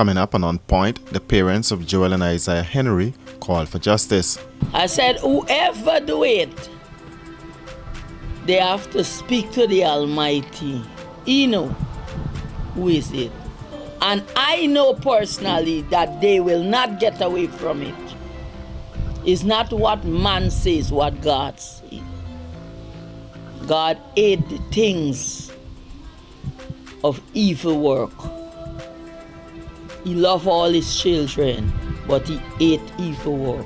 Coming up and on point, the parents of Joel and Isaiah Henry called for justice. I said, whoever do it, they have to speak to the Almighty. He know who is it. And I know personally that they will not get away from it. It's not what man says, what God says. God hate the things of evil work. He loves all his children, but he hate evil work.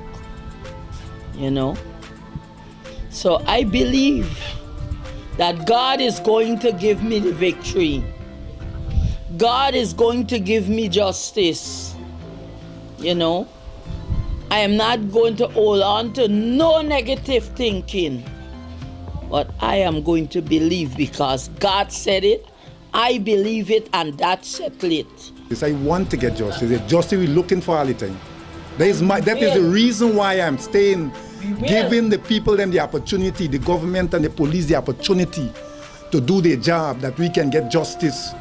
You know? So I believe that God is going to give me the victory. God is going to give me justice. You know? I am not going to hold on to no negative thinking. But I am going to believe because God said it, I believe it, and that settled it. Yes, I want to get justice. The justice we're looking for all the time. That is the reason why I'm staying, giving the people them the opportunity, the government and the police the opportunity to do their job, that we can get justice.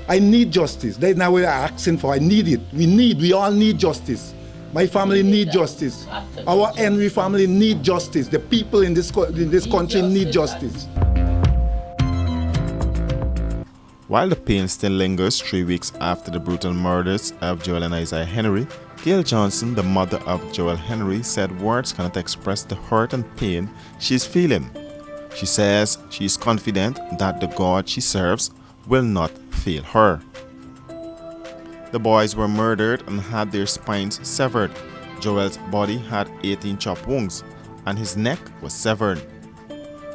I need justice. That's not what I'm asking for. I need it. We all need justice. My family need justice. Our Henry family need justice. The people in this country need justice. While the pain still lingers 3 weeks after the brutal murders of Joel and Isaiah Henry, Gail Johnson, the mother of Joel Henry, said words cannot express the hurt and pain she's feeling. She says she is confident that the God she serves will not fail her. The boys were murdered and had their spines severed. Joel's body had 18 chop wounds and his neck was severed.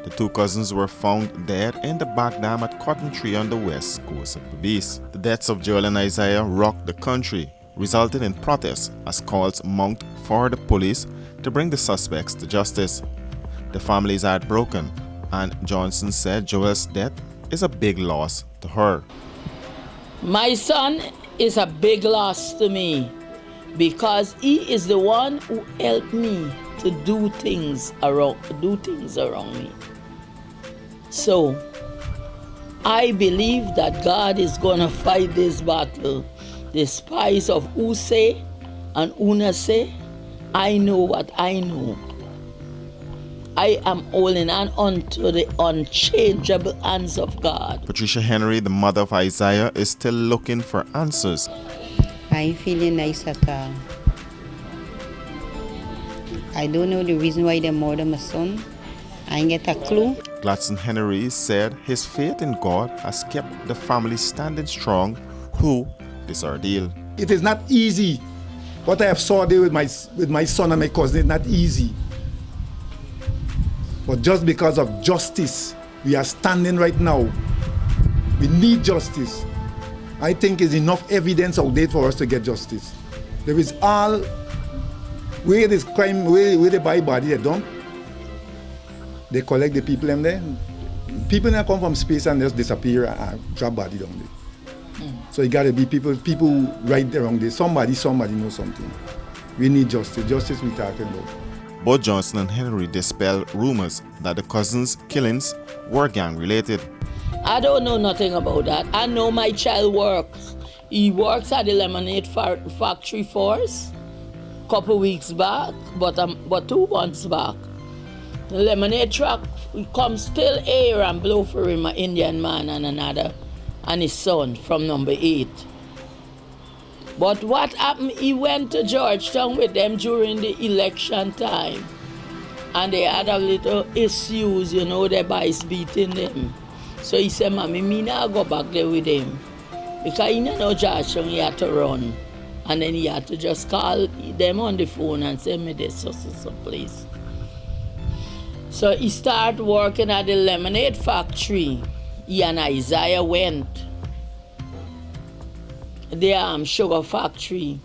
The two cousins were found dead in the back dam at Cotton Tree on the west coast of Berbice. The deaths of Joel and Isaiah rocked the country, resulting in protests as calls mounted for the police to bring the suspects to justice. The families are heartbroken, and Johnson said Joel's death is a big loss to her. My son is a big loss to me because he is the one who helped me to do things around me. So I believe that God is gonna fight this battle. The spies of Use and Unase, I know what I know. I am holding on unto the unchangeable hands of God. Patricia Henry, the mother of Isaiah, is still looking for answers. I ain't feeling nice at all. I don't know the reason why they murdered my son. I ain't get a clue. Gladson Henry said his faith in God has kept the family standing strong through this ordeal. It is not easy. What I have saw there with my son and my cousin is not easy. But just because of justice, we are standing right now. We need justice. I think there's enough evidence out there for us to get justice. There is all where this crime, where they buy body, they dump. They collect the people in there. People that come from space and just disappear and drop body down there. So it gotta be people right around there. Somebody knows something. We need justice. Justice we're talking about. Both Johnson and Henry dispelled rumors that the cousins' killings were gang-related. I don't know nothing about that. I know my child works. He works at the lemonade factory for us a couple weeks back, but 2 months back. The lemonade truck comes still here and blow for him, an Indian man and another, and his son from number 8. But what happened, he went to Georgetown with them during the election time. And they had a little issues, you know, the boys beating them. So he said, Mommy, me not go back there with them. Because he didn't know Georgetown, he had to run. And then he had to just call them on the phone and say, me this so place. So he started working at the lemonade factory. He and Isaiah went. The sugar factory.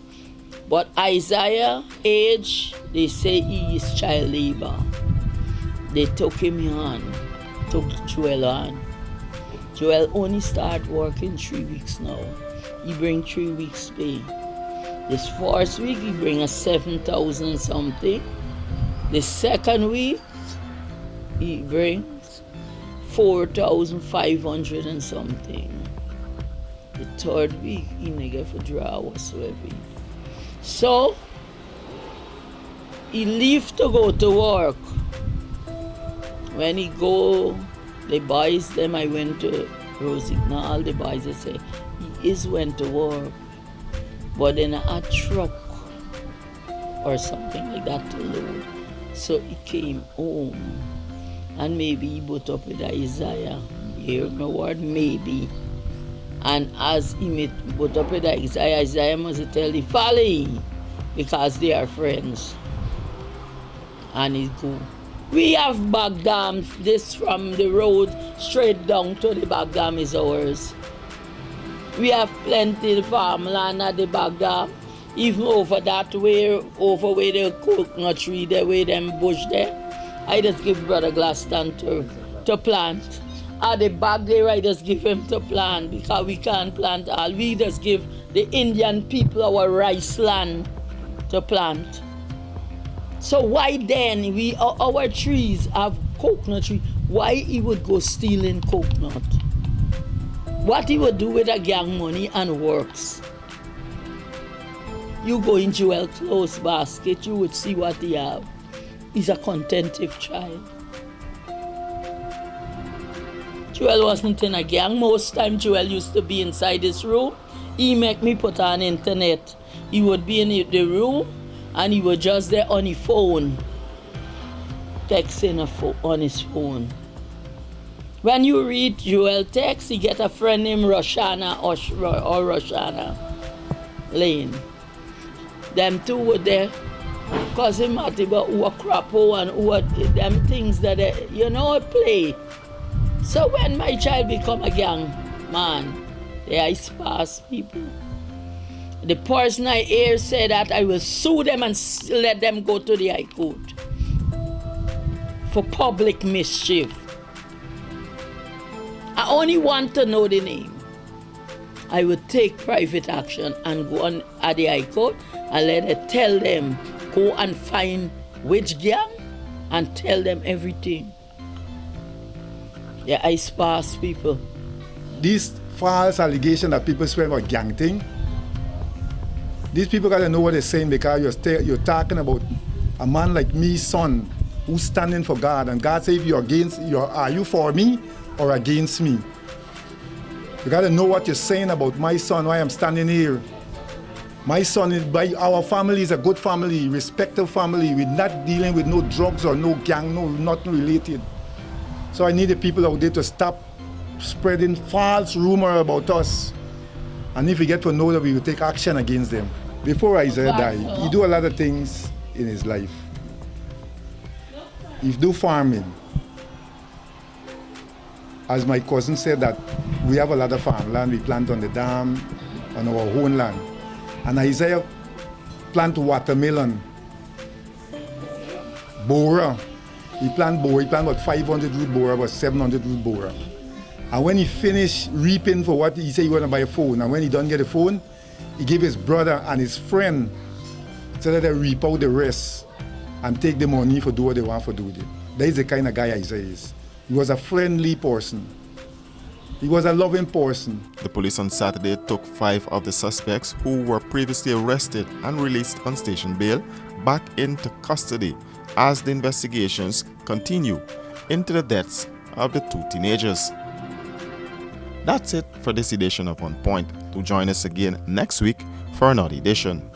But Isaiah age, they say he is child labor. They took him on, took Joel on. Joel only start working 3 weeks now. He bring 3 weeks pay. This first week he bring a 7,000 something. The second week he brings 4,500 and something. The third week, he nigga for draw whatsoever. So, he leave to go to work. When he go, the boys, them I went to Rosigna, all the boys, they say, he is went to work, but in a truck or something like that to load. So he came home, and maybe he put up with Isaiah. You hear my word, maybe. And as he put up with Isaiah, Isaiah must tell the family, because they are friends. And he go. We have back dam, this from the road straight down to the back dam is ours. We have plenty of farmland at the back dam. Even over that way, over where the coconut tree there, where them bush there, I just give Brother Glaston to plant. At the back there, I just give him to plant because we can't plant all. We just give the Indian people our rice land to plant. So why then our trees have coconut tree? Why he would go stealing coconut? What he would do with a gang money and works? You go in Joel clothes basket, you would see what he have. He's a contentive child. Joel wasn't in a gang. Most time Joel used to be inside his room. He make me put on internet. He would be in the room and he was just there on his phone, texting on his phone. When you read Joel text, he get a friend named Roshana or Roshana Lane. Them two were there, cousin Matty, but who are crapo and who are them things that play. So when my child become a gang man, they are sparse people. The person I hear say that I will sue them and let them go to the High Court for public mischief. I only want to know the name. I would take private action and go on at the High Court and let it tell them, go and find which gang and tell them everything. Yeah, I sparse people. These false allegations that people swear about gang thing, these people gotta know what they're saying because you're talking about a man like me, son, who's standing for God, and God says, if you're are you for me or against me? You gotta know what you're saying about my son, why I'm standing here. My son our family is a good family, respectable family. We're not dealing with no drugs or no gang, no nothing related. So I need the people out there to stop spreading false rumor about us. And if we get to know that, we will take action against them. Before Isaiah died, he do a lot of things in his life. He do farming. As my cousin said, that we have a lot of farmland. We plant on the dam, on our own land. And Isaiah plant watermelon, bora. He plant about 500 root bora, about 700 root bora. And when he finished reaping for what he said he wanted to buy a phone, and when he don't get a phone, he gave his brother and his friend so that they reap out the rest and take the money for do what they want to do with it. That is the kind of guy Isaiah is. He was a friendly person. He was a loving person. The police on Saturday took 5 of the suspects who were previously arrested and released on station bail back into custody as the investigations continue into the deaths of the 2 teenagers. That's it for this edition of On Point. Do join us again next week for another edition.